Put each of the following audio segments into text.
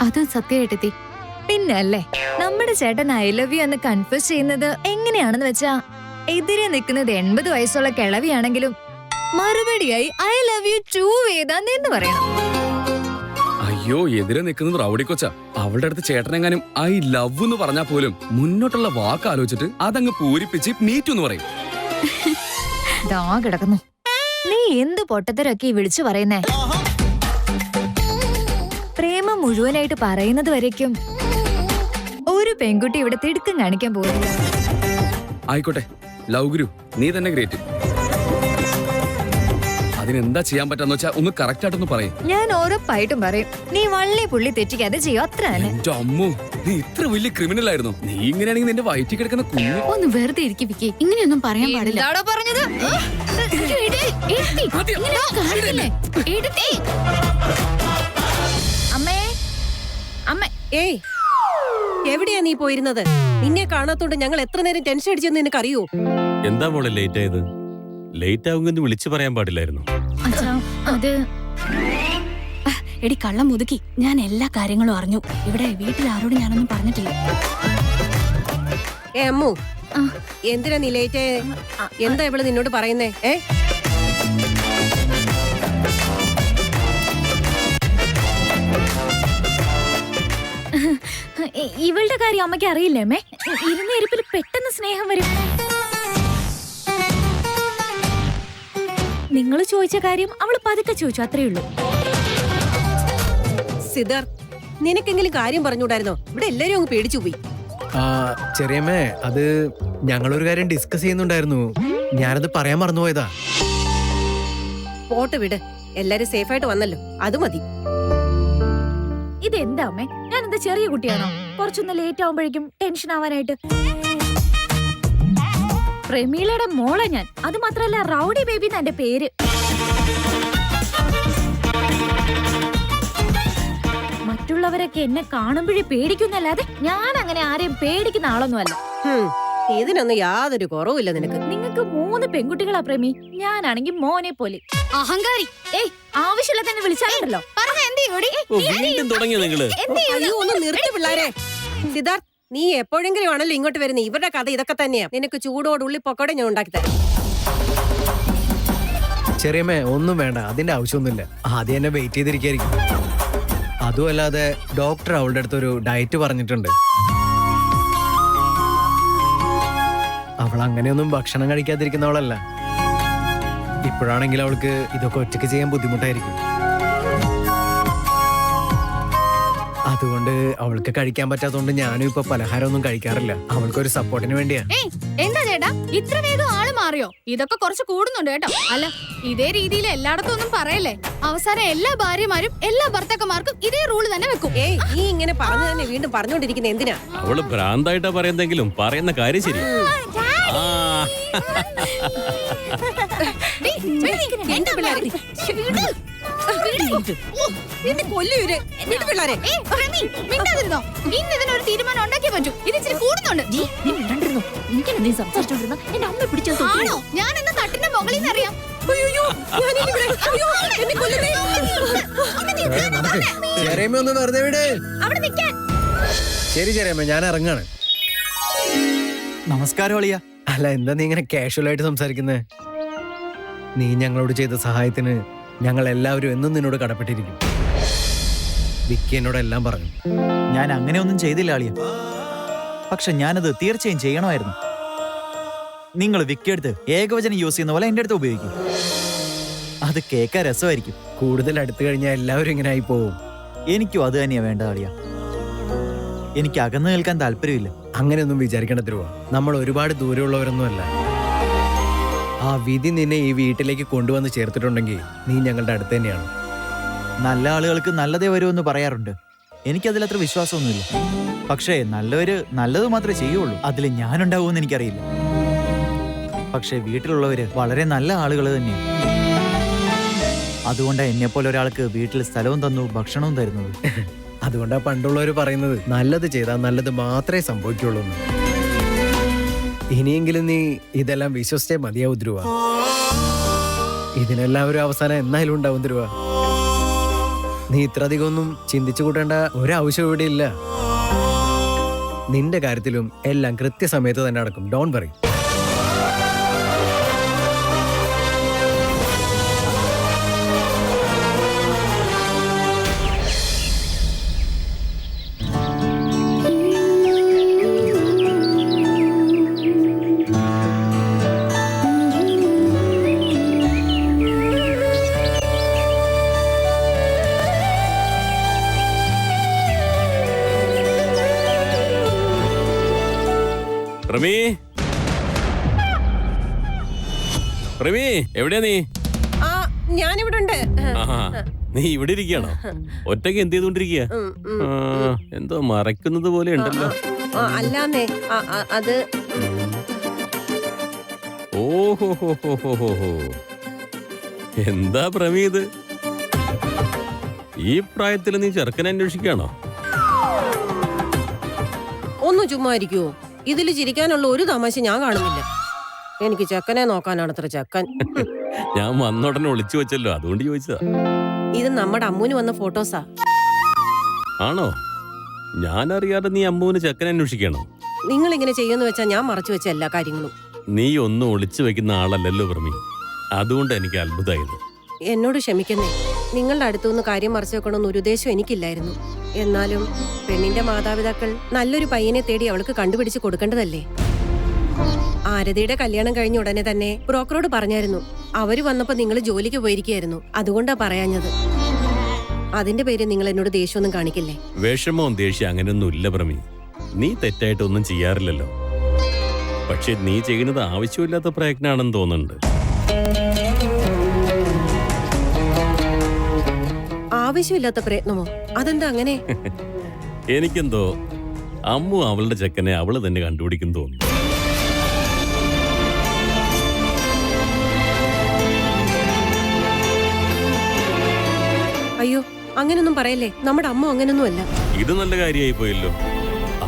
അതും സത്യമായിട്ടെത്തി. പിന്നല്ലേ നമ്മുടെ ചേട്ടൻ ഐ ലവ് യു എന്ന് കൺഫ്യൂസ് ചെയ്യുന്നത് എങ്ങനെയാണെന്ന് വെച്ചാ, എതിരെ നിൽക്കുന്നത് 80 വയസ്സുള്ള കിളവിയാണെങ്കിലും മറുപടിയായി ഐ ലവ് യു ടു വേദാന്ന് പറയണം. അയ്യോ, എതിരെ നിൽക്കുന്നത് റൗഡി കൊച്ച. അവളുടെ അടുത്ത് ചേട്ടനെങ്ങാനും ഐ ലവ് എന്ന് പറഞ്ഞാൽ പോലും മുന്നോട്ടുള്ള വാക്ക് ആലോചിച്ചിട്ട് അതങ്ങ് പൂരിപ്പിച്ച് മീറ്റു എന്ന് പറയും. ദാ കിടക്കുന്നു. നീ എന്ത് പൊട്ടത്തരൊക്കെ വിളിച്ചു പറയുന്നേ? പ്രേമം മുഴുവനായിട്ട് പറയുന്നത് വരയ്ക്കും ഒരു പെൺകുട്ടി ഇവിടെ തിടുക്കം കാണിക്കാൻ പോകുന്നില്ല. ആയിക്കോട്ടെ ലവ് ഗുരു, നീ തന്നെ ഗ്രേറ്റ്. അതിനെന്താ ചെയ്യാൻ പറ്റാന്ന് വെച്ചാ ഒന്ന് കറക്റ്റ് ആയിട്ടൊന്ന് പറയും. ഞാൻ ഉറപ്പായിട്ടും പറയും. നീ വള്ളി പുള്ളി തെറ്റിക്കാതെ ചെയ്യോ, അത്ര തന്നെ. എന്റെ അമ്മോ, നീ ഇത്ര വലിയ ക്രിമിനൽ ആയിരുന്നു. നീ ഇങ്ങനെയാണെങ്കിൽ നിന്റെ വയറ്റിൽ കിടക്കുന്ന കുഞ്ഞു ഒന്ന് വെറുതെ ഇരിക്കി. ഇങ്ങനെയൊന്നും പറയാൻ പാടില്ല. എന്താടോ പറഞ്ഞത്? അമ്മേ, അമ്മ, ഏയ്, എവിടെയാ നീ പോയിരുന്നത്? നിന്നെ കാണാത്തോണ്ട് ഞങ്ങൾ എത്ര നേരം ടെൻഷൻ അടിച്ചെന്ന് നിനക്കറിയോ? എന്താ മോളെ ലേറ്റ് ആയത്? ലേറ്റ് ആവുമെന്ന് വിളിച്ചു പറയാൻ പാടില്ലായിരുന്നു. അത് എടി കള്ളം മുതുക്കി, ഞാൻ എല്ലാ കാര്യങ്ങളും അറിഞ്ഞു. ഇവിടെ വീട്ടിൽ ആരോടും ഞാനൊന്നും പറഞ്ഞിട്ടില്ല. അമ്മു, എന്തിനാ നീ ലേറ്റ്? എന്താ ഇവള് നിന്നോട് പറയുന്നേ? ഇവളുടെ കാര്യം അമ്മയ്ക്ക് അറിയില്ലേ അമ്മേ? ഇരുന്ന ഇരിപ്പിൽ പെട്ടെന്ന് സ്നേഹം വരും. നിങ്ങൾ ചോദിച്ച കാര്യം അവള് പതുക്കെ ചോദിച്ചു, അത്രേ ഉള്ളൂ. സിദ്ധാർത്ഥ്, നിനക്കെങ്കിലും കാര്യം പറഞ്ഞുകൂടായിരുന്നോ? ഇവിടെ എല്ലാരും അങ്ങ് പേടിച്ചു പോയി. ചെറിയമ്മേ, അത് ഞങ്ങളൊരു കാര്യം ഡിസ്കസ് ചെയ്യുന്നുണ്ടായിരുന്നു. ഞാനത് പറയാൻ മറന്നുപോയതാ. പോട്ട് വിട്, എല്ലാരും സേഫായിട്ട് വന്നല്ലോ, അത് മതി. ഇതെന്താ അമ്മേ? ഞാൻ എന്താ ചെറിയ കുട്ടിയാണോ? കുറച്ചൊന്ന് ലേറ്റ് ആവുമ്പോഴേക്കും ടെൻഷൻ ആവാനായിട്ട്. പ്രമീളയുടെ മോളെ ഞാൻ. അത് മാത്രല്ല റൗഡി ബേബി എന്റെ പേര്. മറ്റുള്ളവരൊക്കെ എന്നെ കാണുമ്പോഴേ പേടിക്കുന്നല്ലാതെ ഞാൻ അങ്ങനെ ആരെയും പേടിക്കുന്ന ആളൊന്നുമല്ല. ഇതിനൊന്നും യാതൊരു കുറവില്ല നിനക്ക്. നിങ്ങൾക്ക് 3 പെൺകുട്ടികളാ പ്രേമി, ഞാനാണെങ്കിൽ മോനെ പോലെ. അഹങ്കാരി. ഏയ്, ആവശ്യമില്ല തന്നെ വിളിച്ചാലുണ്ടല്ലോ. വീണ്ടും തുടങ്ങിയോ നിങ്ങള്? ഒന്ന് നിർത്തി പിള്ളാരെ. സിദ്ധാർത്ഥ്, നീ എപ്പോഴെങ്കിലും ആണല്ലോ ഇങ്ങോട്ട് വരുന്നത്. ഇവരുടെ കഥ ഇതൊക്കെ തന്നെയാ. നിനക്ക് ചൂടോട് ഉള്ളിപ്പൊക്കോടെ ഞാൻ ഉണ്ടാക്കി തരാം. ചെറിയമ്മേ, ഒന്നും വേണ്ട, അതിന്റെ ആവശ്യമൊന്നുമില്ല. ആദ്യം എന്നെ വെയിറ്റ് ചെയ്തിരിക്കായിരിക്കും. അതുമല്ലാതെ ഡോക്ടർ അവളുടെ അടുത്തൊരു ഡയറ്റ് പറഞ്ഞിട്ടുണ്ട്. അവൾ അങ്ങനെയൊന്നും ഭക്ഷണം കഴിക്കാതിരിക്കുന്നവളല്ല. ഇപ്പോഴാണെങ്കിൽ അവൾക്ക് ഇതൊക്കെ ഒറ്റയ്ക്ക് ചെയ്യാൻ ബുദ്ധിമുട്ടായിരിക്കും. അതുകൊണ്ട് അവൾക്ക് കഴിക്കാൻ പറ്റാത്തതുകൊണ്ട് ഞാനും ഇപ്പൊ പലഹാരമൊന്നും കഴിക്കാറില്ല. അവൾക്കൊരു സപ്പോർട്ടിന് വേണ്ടിയാ. എന്താ ചേട്ടാ ഇത്ര വേഗം ആള് മാറിയോ? ഇതൊക്കെ കുറച്ച് കൂടുന്നുണ്ട് കേട്ടോ. അല്ല, ഇതേ രീതിയിൽ എല്ലായിടത്തും ഒന്നും പറയല്ലേ. അവസാനം എല്ലാ ഭാര്യമാരും എല്ലാ ഭർത്താക്കന്മാർക്കും ഇതേ റൂള് തന്നെ വെക്കും. ഏയ്, നീ ഇങ്ങനെ പറഞ്ഞു തന്നെ വീണ്ടും പറഞ്ഞോണ്ടിരിക്കുന്ന എന്തിനാ? അവള് ഭ്രാന്തായിട്ടാ പറയുന്നെങ്കിലും പറയുന്ന കാര്യം ശരി. ഇന്നിതിനൊരു തീരുമാനം ഉണ്ടാക്കിയേ പറ്റൂ. ഇത് ഇച്ചിരി കൂടുന്നുണ്ട്. ആണോ? ഞാൻ എന്ന തട്ടിന്റെ മുകളിൽ നിന്ന് അറിയാം. ചെറിയമ്മ ഒന്ന് വെറുതെ വിട്. ശരി ചെറിയമ്മ, ഞാൻ ഇറങ്ങാണ്. നമസ്കാരം അളിയ. അല്ല, എന്താ നീ ഇങ്ങനെ കാഷ്വൽ ആയിട്ട് സംസാരിക്കുന്നേ? നീ ഞങ്ങളോട് ചെയ്ത സഹായത്തിന് ഞങ്ങൾ എല്ലാവരും എന്നും നിന്നോട് കടപ്പെട്ടിരിക്കും. വിക്കി എന്നോട് എല്ലാം പറഞ്ഞു. ഞാൻ അങ്ങനെയൊന്നും ചെയ്തില്ല അളിയ. പക്ഷെ ഞാനത് തീർച്ചയായും ചെയ്യണമായിരുന്നു. നിങ്ങൾ വിക്കി എടുത്ത് ഏകവചനം യൂസ് ചെയ്യുന്ന പോലെ എന്റെ അടുത്ത് ഉപയോഗിക്കും. അത് കേൾക്കാൻ രസമായിരിക്കും. കൂടുതൽ അടുത്ത് കഴിഞ്ഞാൽ എല്ലാവരും ഇങ്ങനെ ആയി പോവും. എനിക്കും അത് തന്നെയാ വേണ്ട അളിയ. എനിക്ക് അകന്നു നിൽക്കാൻ താല്പര്യമില്ല. അങ്ങനെയൊന്നും വിചാരിക്കേണ്ട ധ്രുവ. നമ്മൾ ഒരുപാട് ദൂരമുള്ളവരൊന്നുമല്ല. ആ വിധി നിന്നെ ഈ വീട്ടിലേക്ക് കൊണ്ടുവന്ന് ചേർത്തിട്ടുണ്ടെങ്കിൽ നീ ഞങ്ങളുടെ അടുത്ത് തന്നെയാണ്. നല്ല ആളുകൾക്ക് നല്ലതേ വരുമെന്ന് പറയാറുണ്ട്. എനിക്കതിലത്ര വിശ്വാസമൊന്നുമില്ല. പക്ഷേ നല്ലവര് നല്ലത് മാത്രമേ ചെയ്യുള്ളൂ. അതിൽ ഞാനുണ്ടാവുമെന്ന് എനിക്കറിയില്ല. പക്ഷെ വീട്ടിലുള്ളവര് വളരെ നല്ല ആളുകൾ തന്നെയാണ്. അതുകൊണ്ടാണ് എന്നെപ്പോലെ ഒരാൾക്ക് വീട്ടിൽ സ്ഥലവും തന്നു ഭക്ഷണവും തരുന്നത്. അതുകൊണ്ടാ പണ്ടുള്ളവർ പറയുന്നത് നല്ലത് ചെയ്താൽ നല്ലത് മാത്രമേ സംഭവിക്കുള്ളൂ. ഇനിയെങ്കിലും നീ ഇതെല്ലാം വിശ്വസിച്ചേ മതിയാവും ധ്രുവ. ഇതിനെല്ലാവരും അവസാനം എന്നായാലും ഉണ്ടാവും ധ്രുവ. നീ ഇത്ര അധികം ഒന്നും ചിന്തിച്ചു കൂട്ടേണ്ട ഒരാവശ്യം ഇവിടെ ഇല്ല. നിന്റെ കാര്യത്തിലും എല്ലാം കൃത്യസമയത്ത് തന്നെ നടക്കും. Don't worry. പ്രമീ, പ്രമീ, എവിടെയാ നീ? ആ ഞാനിവിടെ ഉണ്ട്. ആഹാ, നീ ഇവിടെ ഇരിക്കുകയാണോ? ഒറ്റയ്ക്ക് എന്ത് ചെയ്തോണ്ടിരിക്കുക? എന്തോ മറയ്ക്കുന്നത് പോലെ ഉണ്ടല്ലോ. അല്ലാന്നേ, അത് ഓഹോ, എന്താ പ്രമീ ഇത്? ഈ പ്രായത്തിൽ നീ ചെറുക്കനെ അന്വേഷിക്കുകയാണോ? ഒന്ന് ചുമ്മാ ഇരിക്കുവോ? ഇതിൽ ചിരിക്കാനുള്ള ഒരു തമാശ ഞാൻ കാണുന്നില്ല. എനിക്ക് ചെക്കനെ നോക്കാനാണ് അത്ര ചെക്കൻ. ഞാൻ വന്നോടനെ ഒളിച്ചു വെച്ചല്ലോ, അതുകൊണ്ട് ചോദിച്ചതാ. ഇത് നമ്മുടെ അമ്മൂന് വന്ന ഫോട്ടോസാ. ആണോ? ഞാനറിയാതെ നീ അമ്മുവിന് ചെക്കനെ അന്വേഷിക്കണോ? നിങ്ങൾ ഇങ്ങനെ ചെയ്യുമെന്ന് വെച്ചാൽ ഞാൻ മറച്ചു വെച്ച എല്ലാ കാര്യങ്ങളും. നീ ഒന്നും ഒളിച്ചു വെക്കുന്ന ആളല്ലല്ലോ പ്രമീ, അതുകൊണ്ട് എനിക്ക് അത്ഭുതമായത്. എന്നോട് ക്ഷമിക്കുന്നേ. നിങ്ങളുടെ അടുത്തുനിന്ന് കാര്യം മറച്ചു വെക്കണമെന്ന് ഒരു ഉദ്ദേശം എനിക്കില്ലായിരുന്നു. എന്നാലും പെണ്ണിന്റെ മാതാപിതാക്കൾ നല്ലൊരു പയ്യനെ തേടി അവൾക്ക് കണ്ടുപിടിച്ച് കൊടുക്കേണ്ടതല്ലേ? ആരതിയുടെ കല്യാണം കഴിഞ്ഞ ഉടനെ തന്നെ ബ്രോക്കറോട് പറഞ്ഞായിരുന്നു. അവര് വന്നപ്പോ നിങ്ങൾ ജോലിക്ക് പോയിരിക്കുകയായിരുന്നു, അതുകൊണ്ടാ പറയാഞ്ഞത്. അതിന്റെ പേര് നിങ്ങൾ എന്നോട് ദേഷ്യമൊന്നും കാണിക്കില്ലേ? വിഷമവും ദേഷ്യം അങ്ങനെയൊന്നും ഇല്ല പ്രമീ. നീ തെറ്റായിട്ടൊന്നും ചെയ്യാറില്ലല്ലോ. പക്ഷെ നീ ചെയ്യുന്നത് ആവശ്യമില്ലാത്ത പ്രയത്നാണെന്ന് തോന്നുന്നുണ്ട്. ആവശ്യമില്ലാത്ത പ്രയത്നമോ? അതെന്താ അങ്ങനെ? എനിക്കെന്തോ അമ്മു അവളുടെ ചെക്കനെ അവള് തന്നെ കണ്ടുപിടിക്കും തോന്നുന്നു. അയ്യോ, അങ്ങനൊന്നും പറയല്ലേ. നമ്മുടെ അമ്മ അങ്ങനൊന്നും അല്ല. ഇത് നല്ല കാര്യമായി പോയല്ലോ.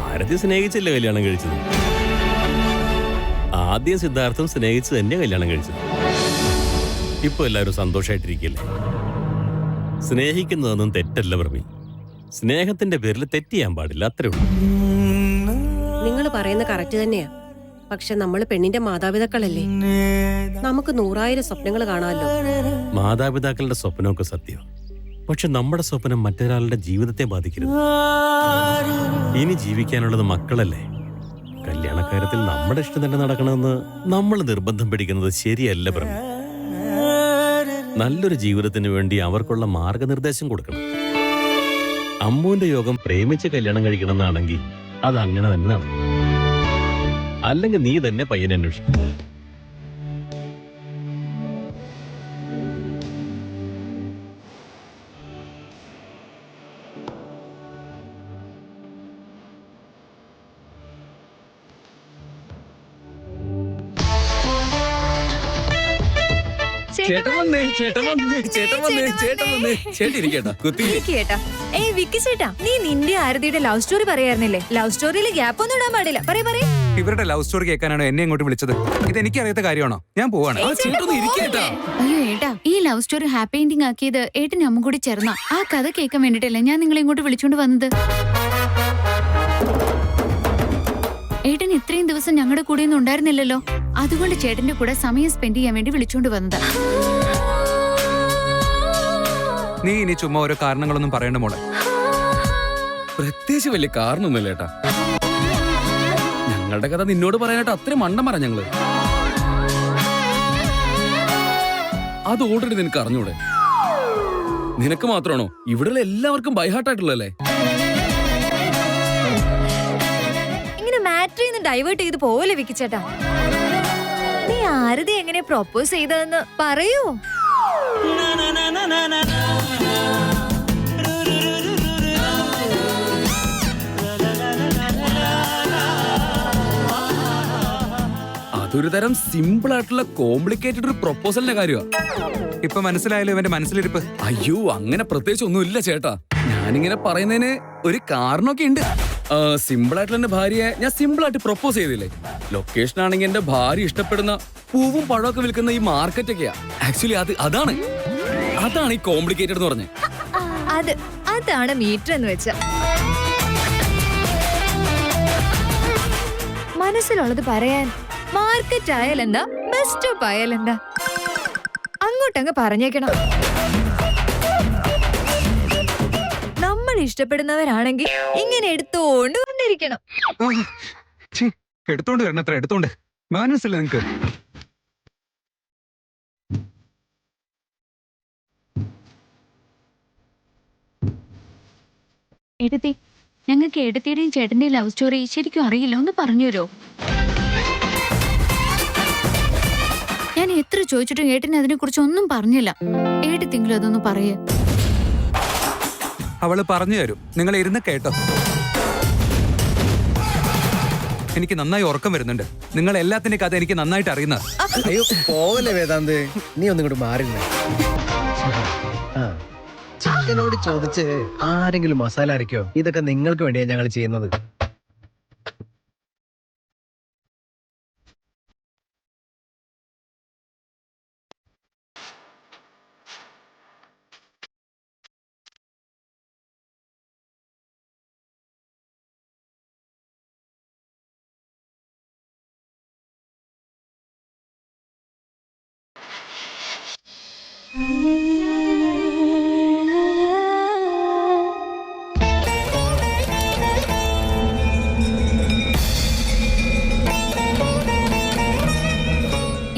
ആരതി സ്നേഹിച്ചല്ലേ കല്യാണം കഴിച്ചത്? ആദ്യം സിദ്ധാർത്ഥം സ്നേഹിച്ച് തന്നെ കല്യാണം കഴിച്ചത്. ഇപ്പൊ എല്ലാവരും സന്തോഷമായിട്ടിരിക്കല്ലേ? സ്നേഹിക്കുന്നതൊന്നും തെറ്റല്ല പ്രമീ. സ്നേഹത്തിന്റെ പേരിൽ തെറ്റ് ചെയ്യാൻ പാടില്ല, അത്രേ ഉള്ളൂ. നിങ്ങൾ പറയുന്ന കറക്റ്റ് തന്നെയാ. പക്ഷെ നമ്മൾ പെണ്ണിന്റെ മാതാപിതാക്കളല്ലേ? നമുക്ക് 100,000 സ്വപ്നങ്ങൾ കാണാമല്ലോ. മാതാപിതാക്കളുടെ സ്വപ്നമൊക്കെ സത്യം. പക്ഷെ നമ്മുടെ സ്വപ്നം മറ്റൊരാളുടെ ജീവിതത്തെ ബാധിക്കരുത്. ഇനി ജീവിക്കാനുള്ളത് മക്കളല്ലേ? കല്യാണക്കാര്യത്തിൽ നമ്മുടെ ഇഷ്ടം തന്നെ നടക്കണമെന്ന് നമ്മൾ നിർബന്ധം പിടിക്കുന്നത് ശരിയല്ല പ്രമീ. നല്ലൊരു ജീവിതത്തിന് വേണ്ടി അവർക്കുള്ള മാർഗനിർദ്ദേശം കൊടുക്കണം. അമ്മുവിന്റെ യോഗം പ്രേമിച്ച് കല്യാണം കഴിക്കണം എന്നാണെങ്കിൽ അത് അങ്ങനെ തന്നെ നടക്കും. അല്ലെങ്കിൽ നീ തന്നെ പയ്യനെ അന്വേഷിക്കും. ചേട്ടൻ വന്നേ, ചേട്ടൻ വന്നേ, ചേട്ടൻ വന്നേ, ചേട്ടൻ വന്നേ. ചേട്ടൻ ഇരിക്കേട്ടാ, കുത്തി. കേട്ടാ. ഏയ് വിക്കി ചേട്ടാ, നീ നിന്റെ ആരതിയുടെ ലവ് സ്റ്റോറി പറയായിരുന്നില്ലേ? ലവ് സ്റ്റോറിയിൽ ഗ്യാപ്പ് ഒന്നും ഇടാൻ പാടില്ല. പറയേ. ഇവരുടെ ലവ് സ്റ്റോറി കേൾക്കാനാണോ എന്നെ ഇങ്ങോട്ട് വിളിച്ചത്? ഇത് എനിക്കറിയാത്ത കാര്യമാണോ? ഞാൻ പോവാണ്. ചേട്ടൻ ഇരിക്കേട്ടാ. അയ്യോ ഏട്ടാ, ഈ ലവ് സ്റ്റോറി ഹാപ്പി എൻഡിങ് ആക്കിയത് ഏട്ടനും അമ്മ കൂടി ചേർന്ന ആ കഥ കേൾക്കാൻ വേണ്ടിട്ടല്ലേ ഞാൻ നിങ്ങളെ ഇങ്ങോട്ട് വിളിച്ചോണ്ട് വന്നത്. ഏട്ടൻ ഇത്രയും ദിവസം ഞങ്ങളുടെ കൂടെ ഒന്നും ഉണ്ടായിരുന്നില്ലല്ലോ. അതുകൊണ്ട് ചേട്ടന്റെ കൂടെ സമയം സ്പെൻഡ് ചെയ്യാൻ വേണ്ടി വിളിച്ചോണ്ട് വന്നതാ. നീ ഇനി ചുമ്മാ ഓരോ കാരണങ്ങളൊന്നും പറയണ്ട മോളെ. പ്രത്യേകിച്ച് വലിയ കാരണമൊന്നുമില്ല ഏട്ടാ. ഞങ്ങളുടെ കഥ നിന്നോട് പറയാനായിട്ട് അത്രയും മണ്ടം പറ ഞങ്ങള്. അത് ഓൾറെഡി നിനക്ക് അറിഞ്ഞൂടെ? നിനക്ക് മാത്രമാണോ? ഇവിടെയുള്ള എല്ലാവർക്കും ബൈഹാർട്ടായിട്ടുള്ളല്ലേ? ഇങ്ങനെ മാറ്ററിൽ നിന്ന് ഡൈവേർട്ട് ചെയ്ത് പോലെ വിക്കി ചേട്ടാ. നീ ആരതി എങ്ങനെ പ്രൊപ്പോസ് ചെയ്തതെന്ന് പറയൂ. അതൊരു തരം സിമ്പിൾ ആയിട്ടുള്ള കോംപ്ലിക്കേറ്റഡ് ഒരു പ്രൊപ്പോസലിന്റെ കാര്യമാണ്. ഇപ്പൊ മനസ്സിലായാലും ഇവന്റെ മനസ്സിലിരിപ്പ്. അയ്യോ, അങ്ങനെ പ്രത്യേകിച്ച് ഒന്നുമില്ല ചേട്ടാ. ഞാനിങ്ങനെ പറയുന്നതിന് ഒരു കാരണമൊക്കെ ഉണ്ട്. സിമ്പിൾ ആയിട്ടുള്ള എന്റെ ഭാര്യയെ ഞാൻ സിമ്പിൾ ആയിട്ട് പ്രൊപ്പോസ് ചെയ്തില്ലേ. ലൊക്കേഷൻ ആണെങ്കിൽ എന്റെ ഭാര്യ ഇഷ്ടപ്പെടുന്ന പൂവും പഴമൊക്കെ വിൽക്കുന്ന ഈ മാർക്കറ്റൊക്കെയാ. ആക്ച്വലി അതാണ് ഈ കോംപ്ലിക്കേറ്റഡ് എന്ന് പറഞ്ഞത്. അതാണ് മീറ്റർ എന്ന് വെച്ച. മനസ്സിലുള്ളത് പറയാൻ മാർക്കറ്റ് ആയാലെന്താ, ബസ് സ്റ്റോപ്പ് ആയാലെന്താ, അങ്ങോട്ടങ്ങ് പറഞ്ഞേക്കണം. നമ്മൾ ഇഷ്ടപ്പെടുന്നവരാണെങ്കിൽ ഇങ്ങനെ എടുത്തോണ്ട് കൊണ്ടിരിക്കണം. എടുത്തോണ്ട് വരണം, അത്ര എടുത്തോണ്ട് മനസ്സില്ല നിങ്ങക്ക്. എടുത്തി, ഞങ്ങൾക്ക് എടുത്തിയുടെയും ചേട്ടന്റെയും ലവ് സ്റ്റോറി ശരിക്കും അറിയില്ല, ഒന്ന് പറഞ്ഞുതരോ? ഞാൻ എത്ര ചോദിച്ചിട്ടും ഏട്ടനെ അതിനെ കുറിച്ച് ഒന്നും പറഞ്ഞില്ല. ഏട്ടത്തെങ്കിലും അതൊന്ന് പറയേ. അവള് പറഞ്ഞു തരും, നിങ്ങൾ ഇരുന്ന് കേട്ടോ. എനിക്ക് നന്നായി ഉറക്കം വരുന്നുണ്ട്. നിങ്ങൾ എല്ലാത്തിന്റെ കഥ എനിക്ക് നന്നായിട്ട് അറിയുന്ന. അയ്യോ പോവല്ലേ വേദാന്ത്, നീ ഒന്നും ഇങ്ങോട്ട് മാറില്ല. ചിക്കനോട് ചോദിച്ച് ആരെങ്കിലും മസാല അരയ്ക്കോ? ഇതൊക്കെ നിങ്ങൾക്ക് വേണ്ടിയാണ് ഞങ്ങൾ ചെയ്യുന്നത്.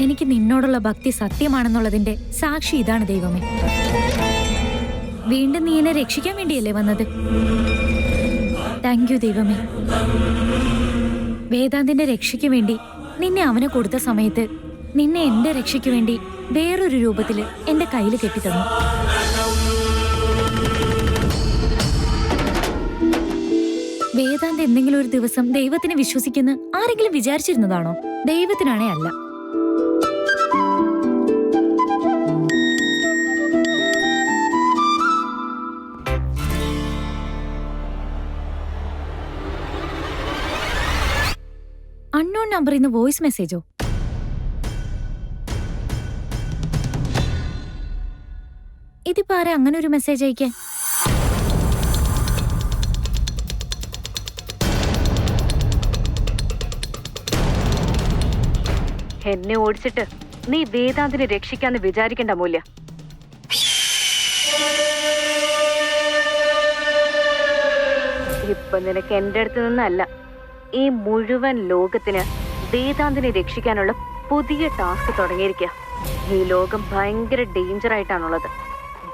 എനിക്ക് നിന്നോടുള്ള ഭക്തി സത്യമാണെന്നുള്ളതിന്റെ സാക്ഷി ഇതാണ് ദൈവമേ. വീണ്ടും നീ എന്നെ രക്ഷിക്കാൻ വേണ്ടിയല്ലേ വന്നത്? താങ്ക് യു ദൈവമേ. വേദാന്തിന്റെ രക്ഷയ്ക്ക് വേണ്ടി നിന്നെ അവന് കൊടുത്ത സമയത്ത് നിന്നെ എന്റെ രക്ഷയ്ക്ക് വേണ്ടി വേറൊരു രൂപത്തില് എന്റെ കയ്യിൽ കെട്ടിത്തന്നു. വേദാന്ത് എന്തെങ്കിലും ഒരു ദിവസം ദൈവത്തിനെ വിശ്വസിക്കുന്ന ആരെങ്കിലും വിചാരിച്ചിരുന്നതാണോ? ദൈവത്തിനാണേ അല്ല. അൺനോൺ നമ്പറിൽ നിന്ന് വോയിസ് മെസ്സേജോ? ഇതിപ്പോ ആരാ അങ്ങനെ ഒരു മെസ്സേജ് അയക്കാൻ? എന്നെ ഓടിച്ചിട്ട് നീ വേദാന്തിനെ രക്ഷിക്കാന്ന് വിചാരിക്കണ്ട മൂല്യ. ഇപ്പൊ നിനക്ക് എന്റെ അടുത്ത് നിന്നല്ല, ഈ മുഴുവൻ ലോകത്തിന് വേദാന്തിനെ രക്ഷിക്കാനുള്ള പുതിയ ടാസ്ക് തുടങ്ങിയിരിക്കുക. ഈ ലോകം ഭയങ്കര ഡേഞ്ചർ ആയിട്ടാണുള്ളത്.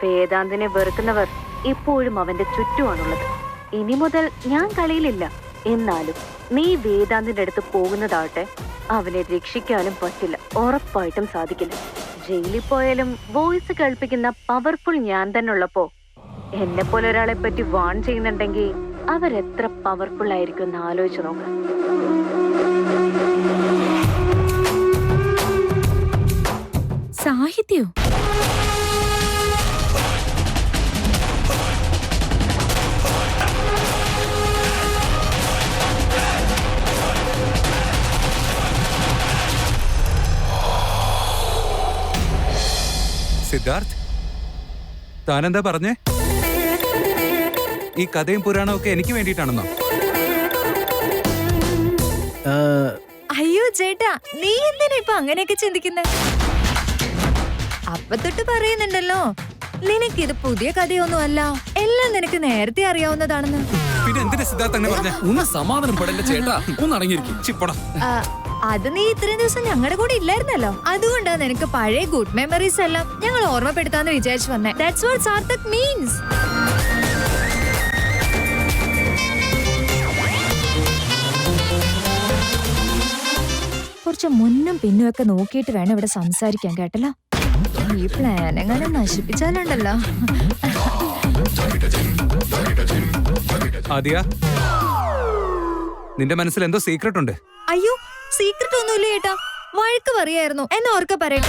വേദാന്തിനെ വെറുക്കുന്നവർ ഇപ്പോഴും അവന്റെ ചുറ്റുമാണുള്ളത്. ഇനി മുതൽ ഞാൻ കളിയിലില്ല. എന്നാലും നീ വേദാന്തിന്റെ അടുത്ത് പോകുന്നതാവട്ടെ, അവനെ രക്ഷിക്കാനും പറ്റില്ല, ഉറപ്പായിട്ടും സാധിക്കില്ല. ജയിലിൽ പോയാലും വോയിസ് കേൾപ്പിക്കുന്ന പവർഫുൾ ഞാൻ തന്നെ ഉള്ളപ്പോ എന്നെ പോലെ ഒരാളെ പറ്റി വാൺ ചെയ്യുന്നുണ്ടെങ്കിൽ അവരെത്ര പവർഫുൾ ആയിരിക്കും എന്ന് ആലോചിച്ച് നോക്കാം. സാഹിത്യോ? സിദ്ധാർത്ഥ്, താനെന്താ പറഞ്ഞേ? ഈ കഥയും പുരാണവും ഒക്കെ എനിക്ക് വേണ്ടിയിട്ടാണെന്നോ? അയ്യോ ചേട്ടാ, നീ എന്തിനാ ഇപ്പൊ അങ്ങനെയൊക്കെ ചിന്തിക്കുന്നേ? അപ്പൊ തൊട്ട് പറയുന്നുണ്ടല്ലോ, നിനക്കിത് പുതിയ കഥയൊന്നും അല്ല, എല്ലാം നിനക്ക് നേരത്തെ അറിയാവുന്നതാണെന്ന്. പിന്നെ എന്തിനാ സിദ്ധാർത്ഥ് അങ്ങനെ പറഞ്ഞേ? ഒന്ന് സമാധാനം പെടല്ലേ ചേട്ടാ, ഒന്ന് അടങ്ങിയിരിക്കും. ചിപ്പടാ. അത് നീ ഇത്രയും ദിവസം ഞങ്ങളുടെ കൂടെ ഇല്ലായിരുന്നല്ലോ, അതുകൊണ്ടാ നിനക്ക് പഴയ ഗുഡ് മെമ്മറീസ് എല്ലാം ഞങ്ങൾ ഓർമ്മപ്പെടുത്താന്ന് വിചാരിച്ചു വന്നേ. That's what Sarthak means. കുറച്ച് മുന്നും പിന്നും ഒക്കെ നോക്കിയിട്ട് വേണം ഇവിടെ സംസാരിക്കാൻ, കേട്ടല്ലോ? ഈ പ്ലാൻ എങ്ങനെ നശിപ്പിച്ചാലുണ്ടല്ലോ. ആദിയ, നിന്റെ മനസ്സിൽ എന്തോ സീക്രട്ട് ഉണ്ട്. അയ്യോ, സീക്രട്ട് ഒന്നുമില്ല ചേട്ടാ, വഴക്ക് പറയായിരുന്നു. എന്നാ ഓർക്ക പറയട്ടെ.